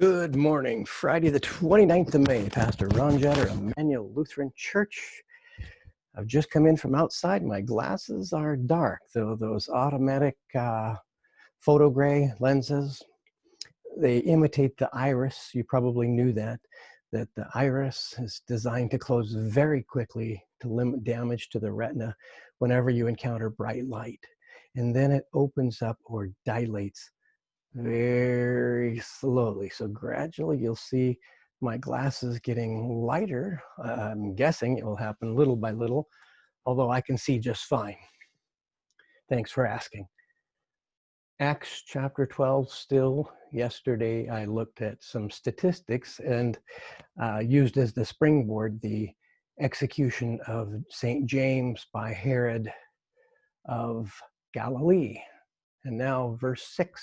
Good morning, Friday the 29th of May. Pastor Ron Jetter, Immanuel Lutheran Church. I've just come in from outside. My glasses are dark, though those automatic photo gray lenses, they imitate the iris. You probably knew that the iris is designed to close very quickly to limit damage to the retina whenever you encounter bright light. And then it opens up or dilates very slowly. So gradually you'll see my glasses getting lighter. I'm guessing it will happen little by little, although I can see just fine. Thanks for asking. Acts chapter 12 still. Yesterday I looked at some statistics and used as the springboard the execution of St. James by Herod of Galilee. And now verse 6.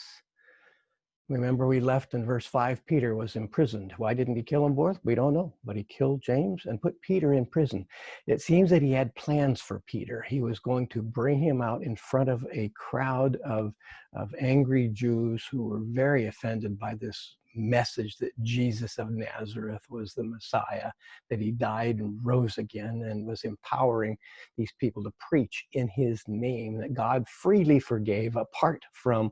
Remember, we left in verse 5, Peter was imprisoned. Why didn't he kill them both? We don't know, but he killed James and put Peter in prison. It seems that he had plans for Peter. He was going to bring him out in front of a crowd of angry Jews who were very offended by this message that Jesus of Nazareth was the Messiah, that he died and rose again and was empowering these people to preach in his name, that God freely forgave apart from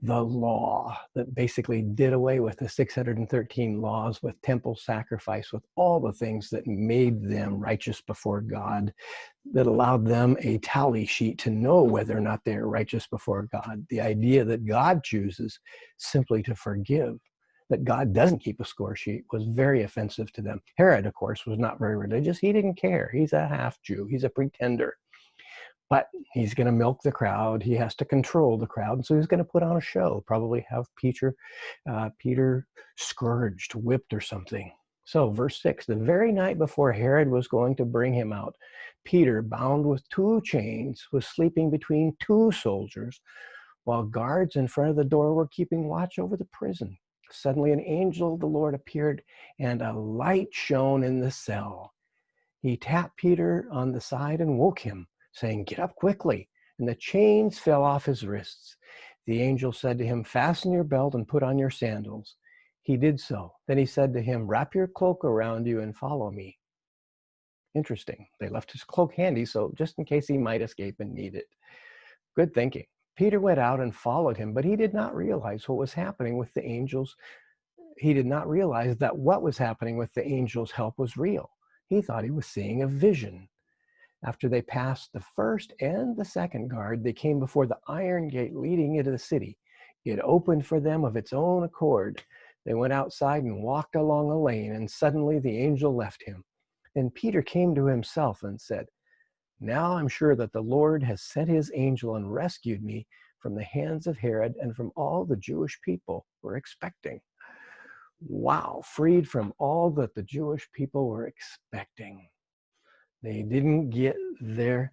the law, that basically did away with the 613 laws, with temple sacrifice, with all the things that made them righteous before God, that allowed them a tally sheet to know whether or not they're righteous before God. The idea that God chooses simply to forgive, that God doesn't keep a score sheet, was very offensive to them. Herod, of course, was not very religious. He didn't care. He's a half-Jew. He's a pretender. But he's going to milk the crowd. He has to control the crowd. And so he's going to put on a show, probably have Peter scourged, whipped or something. So verse 6, the very night before Herod was going to bring him out, Peter, bound with 2 chains, was sleeping between 2 soldiers, while guards in front of the door were keeping watch over the prison. Suddenly an angel of the Lord appeared, and a light shone in the cell. He tapped Peter on the side and woke him, saying, "Get up quickly." And the chains fell off his wrists. The angel said to him, "Fasten your belt and put on your sandals." He did so. Then he said to him, "Wrap your cloak around you and follow me." Interesting. They left his cloak handy, so just in case he might escape and need it. Good thinking. Peter went out and followed him, but he did not realize what was happening with the angels. He did not realize that what was happening with the angels' help was real. He thought he was seeing a vision. After they passed the first and the second guard, they came before the iron gate leading into the city. It opened for them of its own accord. They went outside and walked along a lane, and suddenly the angel left him. Then Peter came to himself and said, "Now I'm sure that the Lord has sent his angel and rescued me from the hands of Herod and from all the Jewish people were expecting." Wow, freed from all that the Jewish people were expecting. They didn't get their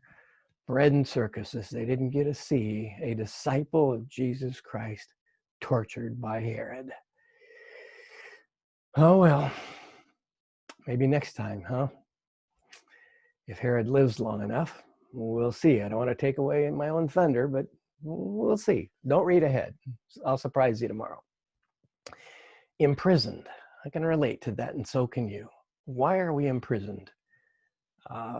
bread and circuses. They didn't get to see a disciple of Jesus Christ tortured by Herod. Oh, well, maybe next time, huh? If Herod lives long enough, we'll see. I don't want to take away my own thunder, but we'll see. Don't read ahead. I'll surprise you tomorrow. Imprisoned. I can relate to that, and so can you. Why are we imprisoned?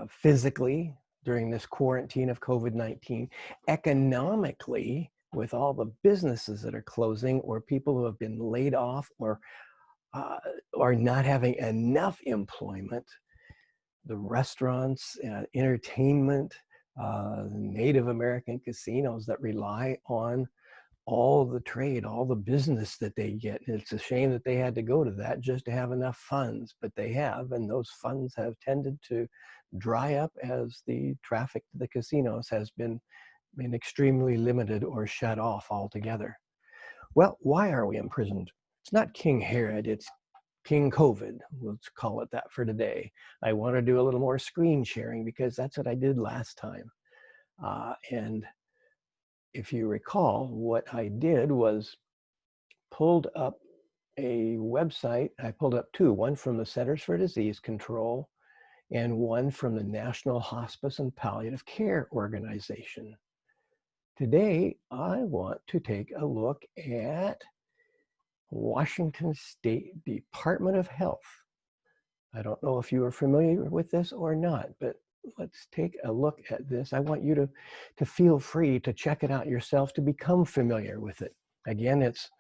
Physically, during this quarantine of COVID-19, economically, with all the businesses that are closing, or people who have been laid off, or not having enough employment, the restaurants, entertainment, Native American casinos that rely on all the trade, all the business that they get. It's a shame that they had to go to that just to have enough funds, but they have, and those funds have tended to dry up as the traffic to the casinos has been extremely limited or shut off altogether. Well, why are we imprisoned? It's not King Herod, it's King COVID. Let's call it that for today. I want to do a little more screen sharing because that's what I did last time. And if you recall, what I did was pulled up a website. I pulled up 2, one from the Centers for Disease Control and one from the National Hospice and Palliative Care Organization. Today, I want to take a look at Washington State Department of Health. I don't know if you are familiar with this or not, but let's take a look at this. I want you to feel free to check it out yourself, to become familiar with it. Again, it's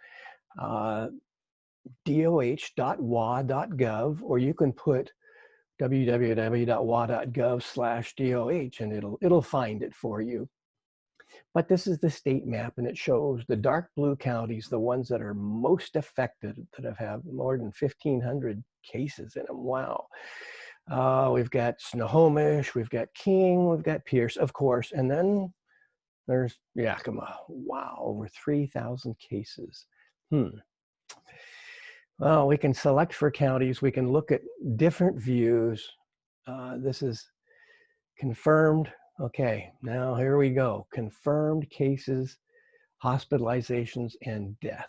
doh.wa.gov, or you can put www.wa.gov/DOH, and it'll find it for you. But this is the state map, and it shows the dark blue counties, the ones that are most affected, that have more than 1,500 cases in them. Wow. We've got Snohomish, we've got King, we've got Pierce, of course, and then there's Yakima. Wow, over 3,000 cases. Well, we can select for counties. We can look at different views. This is confirmed. Okay, now here we go. Confirmed cases, hospitalizations, and death.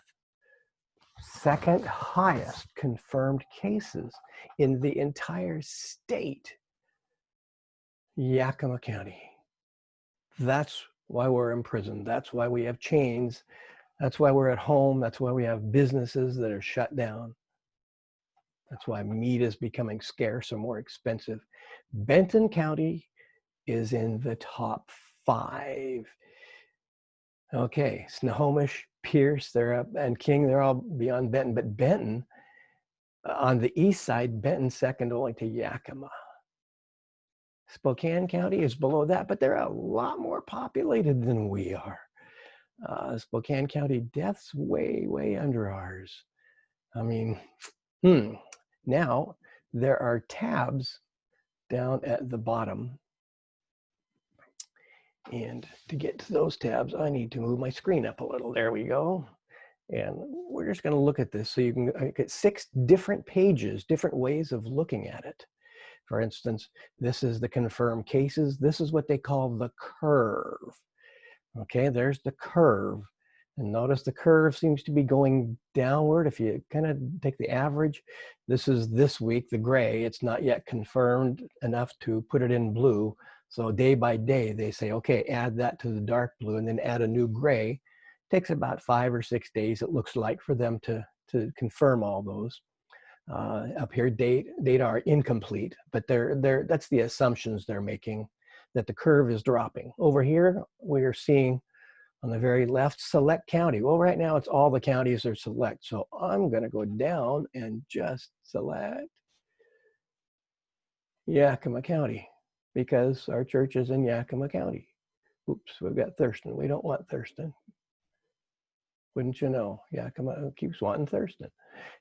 Second highest confirmed cases in the entire state, Yakima County. That's why we're in prison. That's why we have chains. That's why we're at home. That's why we have businesses that are shut down. That's why meat is becoming scarce or more expensive. Benton County is in the top 5. Okay, Snohomish, Pierce, they're up, and King, they're all beyond Benton. But Benton, on the east side, Benton's second only to Yakima. Spokane County is below that, but they're a lot more populated than we are. Spokane County deaths way, way under ours. I mean, now there are tabs down at the bottom. And to get to those tabs, I need to move my screen up a little. There we go. And we're just going to look at this. So you can get 6 different pages, different ways of looking at it. For instance, this is the confirmed cases. This is what they call the curve. Okay, there's the curve. And notice the curve seems to be going downward. If you kind of take the average, this is this week, the gray. It's not yet confirmed enough to put it in blue. So day by day, they say, okay, add that to the dark blue and then add a new gray. It takes about 5 or 6 days, it looks like, for them to confirm all those. Up here, data are incomplete, but that's the assumptions they're making, that the curve is dropping. Over here, we're seeing on the very left, select county. Well, right now, it's all the counties are select. So I'm going to go down and just select Yakima County, because our church is in Yakima County. Oops, we've got Thurston. We don't want Thurston. Wouldn't you know? Yakima keeps wanting Thurston.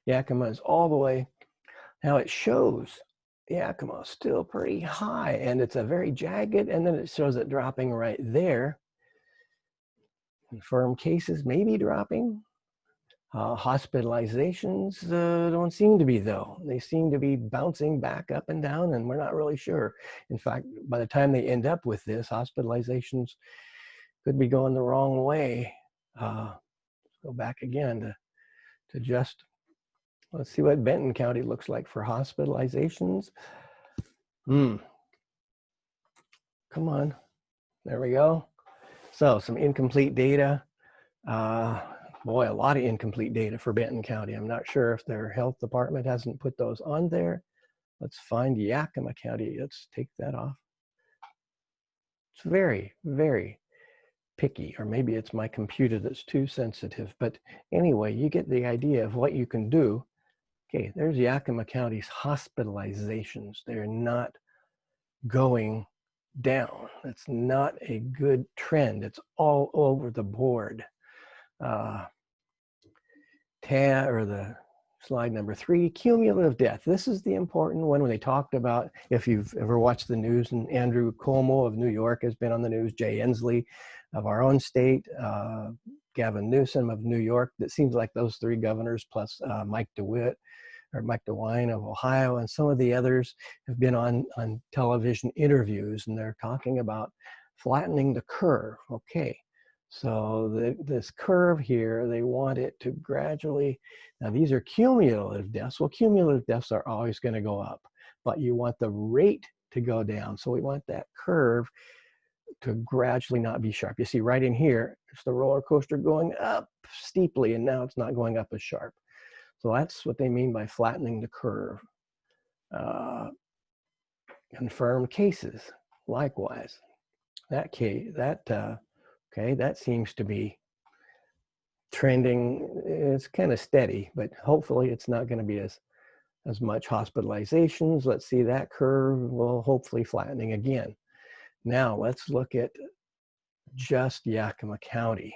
Yakima is all the way. Now it shows Yakima is still pretty high, and it's a very jagged, and then it shows it dropping right there. Confirmed cases may be dropping. Hospitalizations don't seem to be, though. They seem to be bouncing back up and down, and we're not really sure. In fact, by the time they end up with this, hospitalizations could be going the wrong way. Let's go back again to just, let's see what Benton County looks like for hospitalizations. Come on. There we go. So some incomplete data. Boy, a lot of incomplete data for Benton County. I'm not sure if their health department hasn't put those on there. Let's find Yakima County. Let's take that off. It's very, very picky, or maybe it's my computer that's too sensitive. But anyway, you get the idea of what you can do. Okay, there's Yakima County's hospitalizations. They're not going down. It's not a good trend. It's all over the board. Or the slide number 3, cumulative death. This is the important one when they talked about, if you've ever watched the news, and Andrew Cuomo of New York has been on the news, Jay Inslee of our own state, Gavin Newsom of New York. It seems like those 3 governors plus Mike DeWine of Ohio, and some of the others have been on television interviews, and they're talking about flattening the curve. Okay, so this curve here, they want it to gradually, now these are cumulative deaths. Well, cumulative deaths are always going to go up, but you want the rate to go down. So we want that curve to gradually not be sharp. You see right in here, it's the roller coaster going up steeply, and now it's not going up as sharp. So that's what they mean by flattening the curve. Confirmed cases, likewise. That case, okay, that seems to be trending. It's kind of steady, but hopefully it's not going to be as much hospitalizations. Let's see that curve. Well, hopefully flattening again. Now let's look at just Yakima County.